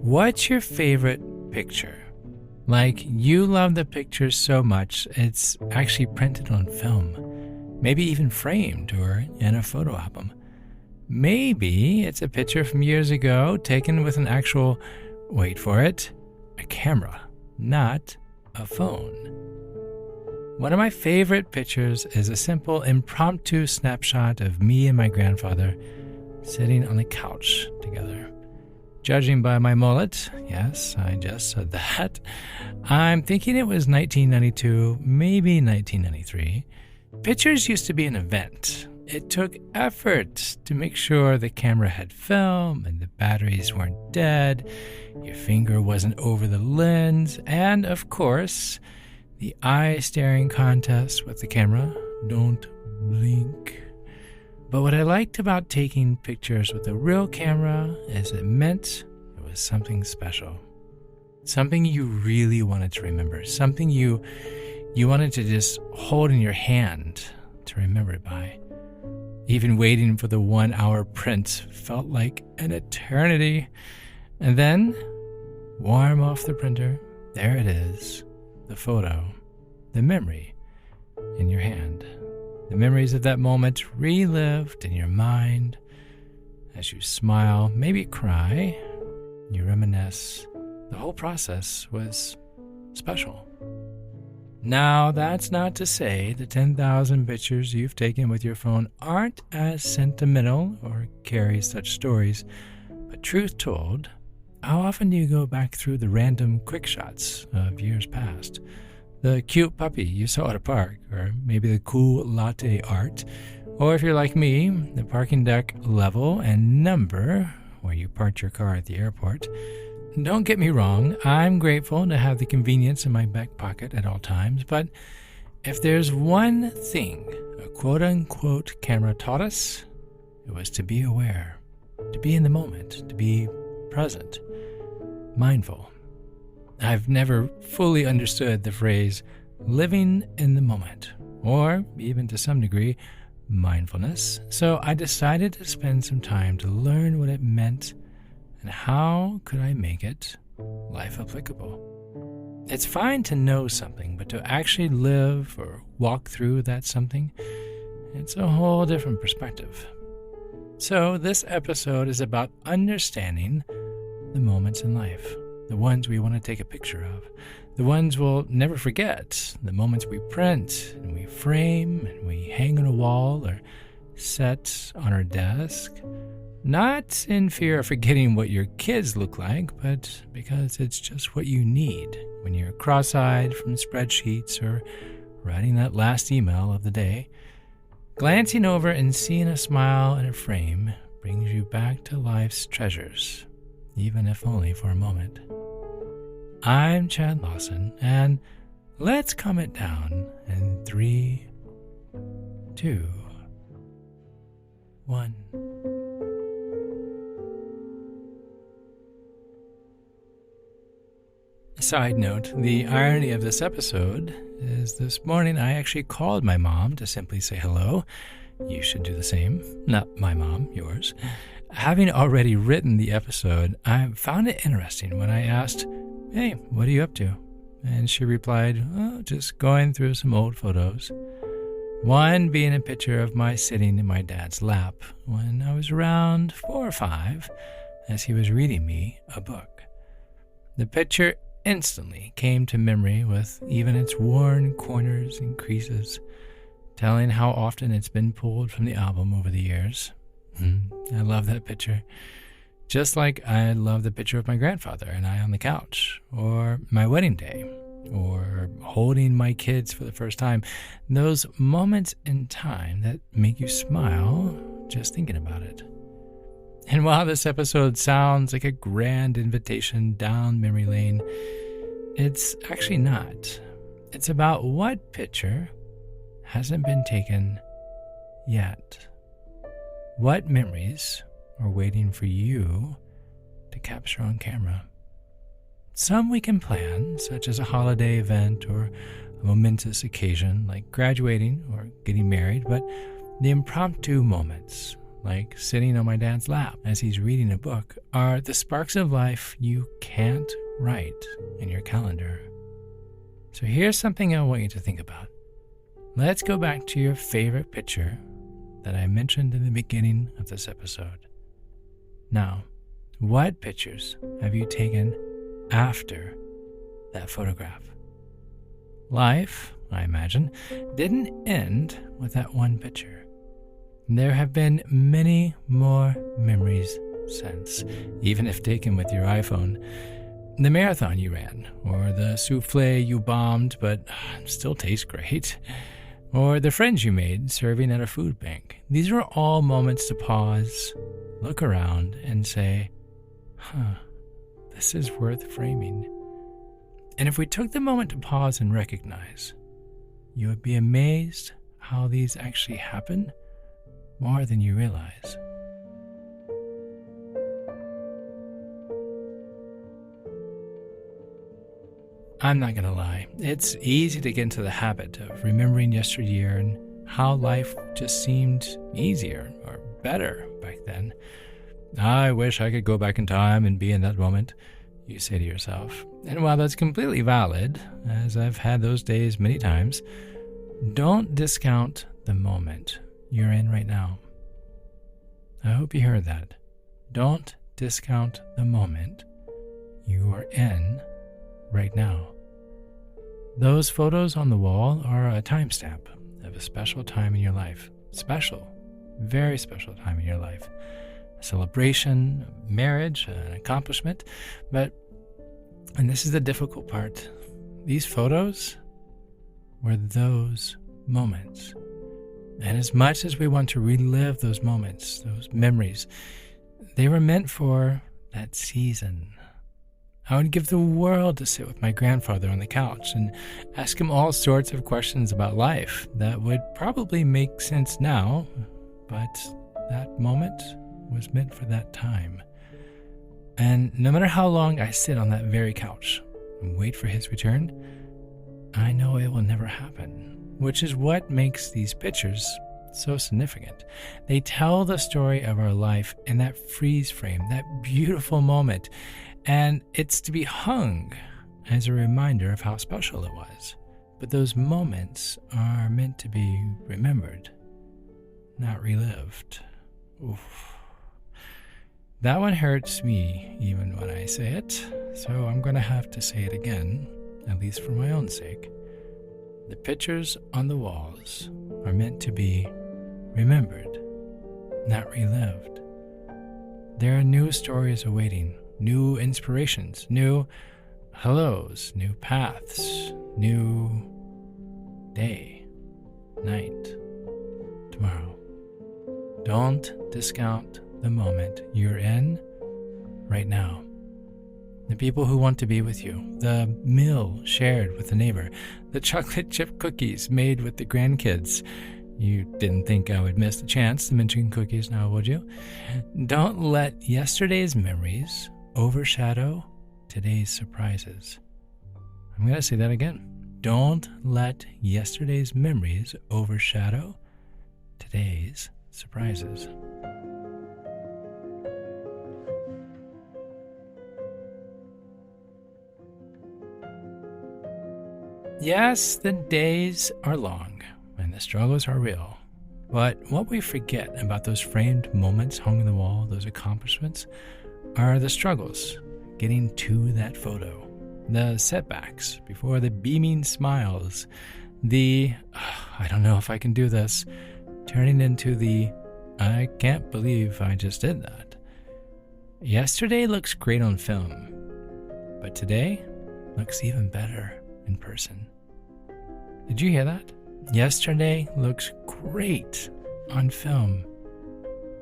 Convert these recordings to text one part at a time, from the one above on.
What's your favorite picture? Like, you love the picture so much, it's actually printed on film, maybe even framed or in a photo album. Maybe it's a picture from years ago taken with an actual, wait for it, a camera, not a phone. One of my favorite pictures is a simple impromptu snapshot of me and my grandfather sitting on the couch together. Judging by my mullet, yes, I just said that, I'm thinking it was 1992, maybe 1993. Pictures used to be an event. It took effort to make sure the camera had film and the batteries weren't dead, your finger wasn't over the lens, and of course, the eye-staring contest with the camera. Don't blink. But what I liked about taking pictures with a real camera is it meant it was something special. Something you really wanted to remember. Something you wanted to just hold in your hand to remember it by. Even waiting for the 1 hour print felt like an eternity. And then, warm off the printer, there it is, the photo, the memory in your hand. The memories of that moment relived in your mind as you smile, maybe cry, you reminisce. The whole process was special. Now, that's not to say the 10,000 pictures you've taken with your phone aren't as sentimental or carry such stories, but truth told, how often do you go back through the random quick shots of years past? The cute puppy you saw at a park, or maybe the cool latte art, or if you're like me, the parking deck level and number where you parked your car at the airport. Don't get me wrong, I'm grateful to have the convenience in my back pocket at all times, but if there's one thing a quote-unquote camera taught us, it was to be aware, to be in the moment, to be present, mindful. I've never fully understood the phrase living in the moment, or even to some degree, mindfulness, so I decided to spend some time to learn what it meant and how could I make it life applicable. It's fine to know something, but to actually live or walk through that something, it's a whole different perspective. So this episode is about understanding the moments in life. The ones we want to take a picture of, the ones we'll never forget, the moments we print and we frame and we hang on a wall or set on our desk, not in fear of forgetting what your kids look like, but because it's just what you need when you're cross-eyed from spreadsheets or writing that last email of the day. Glancing over and seeing a smile in a frame brings you back to life's treasures, even if only for a moment. I'm Chad Lawson, and let's calm it down in 3, 2, 1. Side note, the irony of this episode is this morning I actually called my mom to simply say hello. You should do the same. Not my mom, yours. Having already written the episode, I found it interesting when I asked, "Hey, what are you up to?" And she replied, "Oh, just going through some old photos." One being a picture of my sitting in my dad's lap when I was around 4 or 5 as he was reading me a book. The picture instantly came to memory with even its worn corners and creases, telling how often it's been pulled from the album over the years. I love that picture. Just like I love the picture of my grandfather and I on the couch, or my wedding day, or holding my kids for the first time. Those moments in time that make you smile just thinking about it. And while this episode sounds like a grand invitation down memory lane, it's actually not. It's about what picture hasn't been taken yet. What memories are waiting for you to capture on camera? Some we can plan, such as a holiday event or a momentous occasion like graduating or getting married, but the impromptu moments, like sitting on my dad's lap as he's reading a book, are the sparks of life you can't write in your calendar. So here's something I want you to think about. Let's go back to your favorite picture that I mentioned in the beginning of this episode. Now, what pictures have you taken after that photograph? Life, I imagine, didn't end with that one picture. There have been many more memories since, even if taken with your iPhone. The marathon you ran, or the souffle you bombed but still tastes great, or the friends you made serving at a food bank. These are all moments to pause, look around, and say, this is worth framing. And if we took the moment to pause and recognize, you would be amazed how these actually happen more than you realize. I'm not going to lie, it's easy to get into the habit of remembering yesteryear and how life just seemed easier or better back then. I wish I could go back in time and be in that moment, you say to yourself. And while that's completely valid, as I've had those days many times, don't discount the moment you're in right now. I hope you heard that. Don't discount the moment you are in right now. Those photos on the wall are a timestamp of a special time in your life. Special, very special time in your life. A celebration, a marriage, an accomplishment. But, and this is the difficult part, these photos were those moments. And as much as we want to relive those moments, those memories, they were meant for that season. I would give the world to sit with my grandfather on the couch and ask him all sorts of questions about life that would probably make sense now, but that moment was meant for that time. And no matter how long I sit on that very couch and wait for his return, I know it will never happen, which is what makes these pictures so significant. They tell the story of our life in that freeze frame, that beautiful moment, and it's to be hung as a reminder of how special it was. But those moments are meant to be remembered, not relived. Oof. That one hurts me even when I say it, so I'm going to have to say it again, at least for my own sake. The pictures on the walls are meant to be remembered, not relived. There are new stories awaiting, new inspirations, new hellos, new paths, new day, night, tomorrow. Don't discount the moment you're in right now. The people who want to be with you, the meal shared with the neighbor, the chocolate chip cookies made with the grandkids. You didn't think I would miss the chance to mention cookies now, would you? Don't let yesterday's memories overshadow today's surprises. I'm going to say that again. Don't let yesterday's memories overshadow today's surprises. Yes, the days are long and the struggles are real. But what we forget about those framed moments hung on the wall, those accomplishments, are the struggles getting to that photo, the setbacks before the beaming smiles, the I don't know if I can do this, turning into the I can't believe I just did that. Yesterday looks great on film, but today looks even better in person. Did you hear that? Yesterday looks great on film,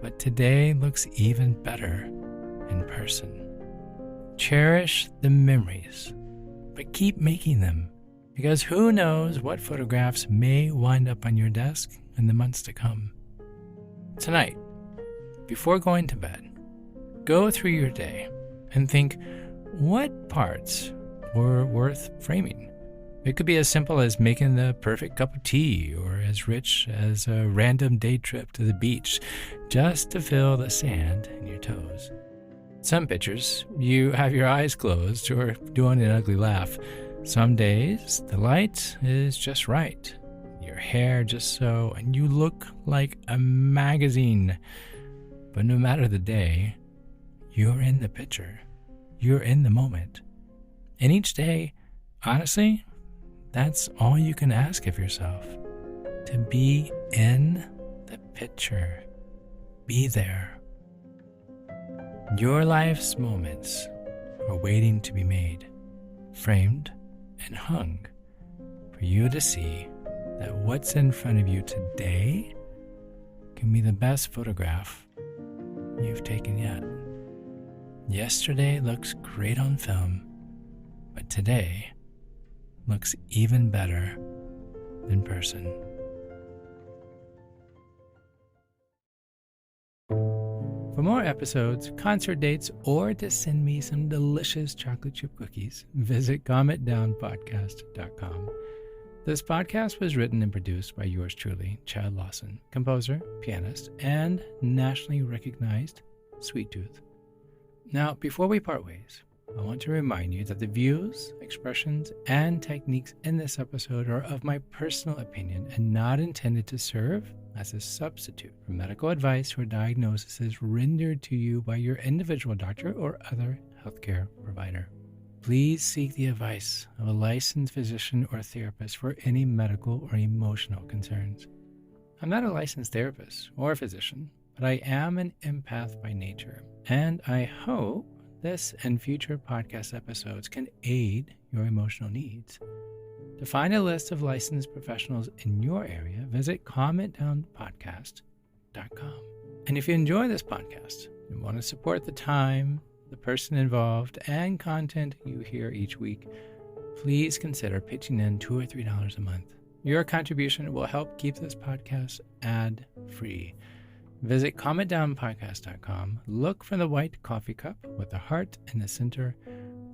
but today looks even better in person. Cherish the memories, but keep making them, because who knows what photographs may wind up on your desk in the months to come. Tonight, before going to bed, go through your day and think what parts were worth framing It could be as simple as making the perfect cup of tea, or as rich as a random day trip to the beach just to feel the sand in your toes. Some pictures, you have your eyes closed or doing an ugly laugh. Some days, the light is just right, your hair just so, and you look like a magazine. But no matter the day, you're in the picture. You're in the moment. And each day, honestly, that's all you can ask of yourself. To be in the picture. Be there. Your life's moments are waiting to be made, framed, and hung for you to see that what's in front of you today can be the best photograph you've taken yet. Yesterday looks great on film, but today looks even better in person. For more episodes, concert dates, or to send me some delicious chocolate chip cookies, visit CometDownPodcast.com. This podcast was written and produced by yours truly, Chad Lawson, composer, pianist, and nationally recognized sweet tooth. Now, before we part ways, I want to remind you that the views, expressions, and techniques in this episode are of my personal opinion and not intended to serve as a substitute for medical advice or diagnoses rendered to you by your individual doctor or other healthcare provider. Please seek the advice of a licensed physician or therapist for any medical or emotional concerns. I'm not a licensed therapist or physician, but I am an empath by nature, and I hope this and future podcast episodes can aid your emotional needs. To find a list of licensed professionals in your area, visit CometDownPodcast.com. And if you enjoy this podcast and want to support the time, the person involved, and content you hear each week, please consider pitching in $2 or $3 a month. Your contribution will help keep this podcast ad-free. Visit CometDownPodcast.com, look for the white coffee cup with the heart in the center,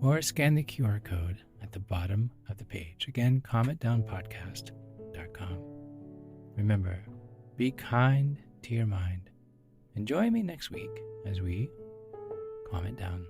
or scan the QR code at the bottom of the page. Again, CometDownPodcast.com. Remember, be kind to your mind. And join me next week as we comment down.